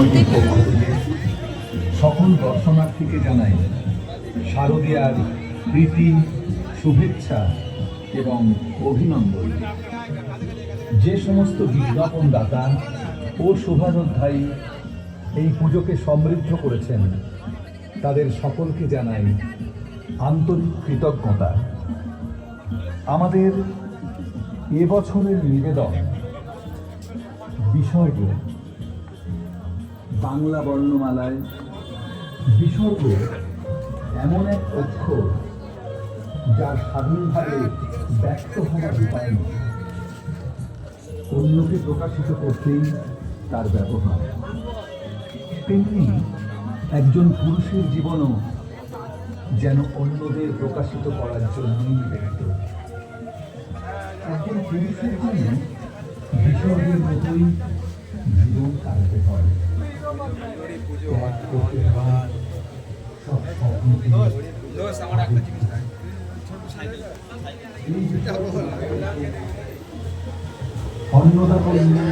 কমিটির পক্ষ থেকে সকল দর্শনার্থীকে জানাই শারদীয়ার প্রীতি, শুভেচ্ছা এবং অভিনন্দন। যে সমস্ত বিজ্ঞাপনদাতা ও শোভাযোদ্ধাই এই পুজোকে সমৃদ্ধ করেছেন তাদের সকলকে জানাই আন্তরিক কৃতজ্ঞতা। আমাদের এবছরের নিবেদন বিসর্গ। বাংলা বর্ণমালায় বিসর্গ এমন এক অক্ষর যার স্বাধীনভাবে ব্যক্ত হওয়ার উপায় নেই, অন্যকে প্রকাশিত করতেই তার ব্যবহার। তেমনি একজন পুরুষের জীবনও যেন অন্যদের প্রকাশিত করার জন্যই ব্যক্ত। একজন পুরুষের জন্য বিসর্গের মতোই জীবন কাটাতে হয়। সব স্বপ্নকে অন্নদা কন্যা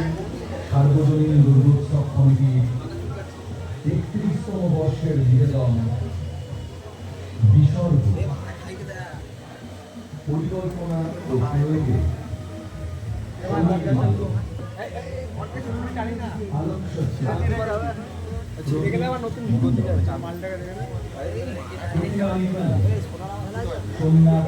সার্বজনীন দুর্গোৎসব কমিটির ৩১তম বর্ষের নিবেদন বিসর্গ। পরিকল্পনা ও প্রয়োগে সোমনাথ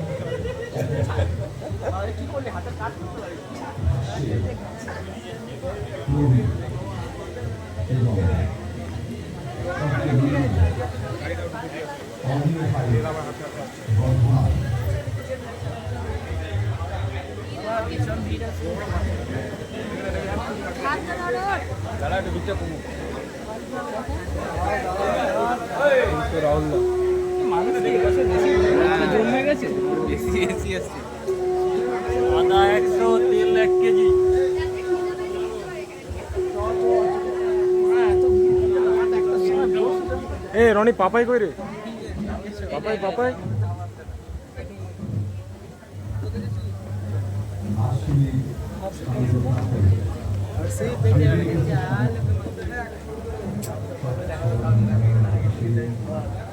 আদা 100, তেল 1 কেজি। এ রনি পাপাই কই রে? পাপাই পাপাই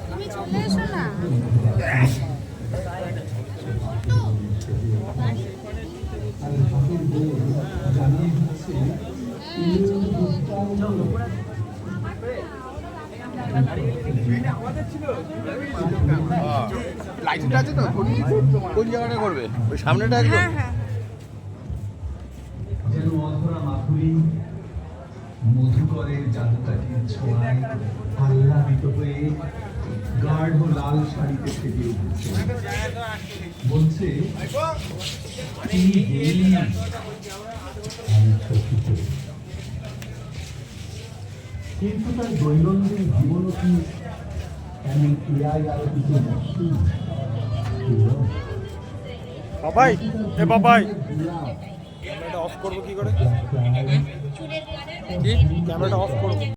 তুমি চলে এসো না। লাইটটা আছে তো, কোন জায়গাটা করবে? ওই সামনেটা একদম। যেন অধরা মাধুরী মধুকরের জাদুকাঠির ছোঁয়ায় আহ্লাদিত হয়ে গাঢ় লাল শাড়িতে সেজে উঠেছে। বলছে, তিনি গেলি আমি চকিত। কিন্তু তার দৈনন্দিন জীবন কি এমন ক্রিয়ায় আলোকিত মসৃণ? পাপাই, এ পাপাই ক্যামেরাটা অফ করবো কি করে? কি ক্যামেরাটা অফ করবো?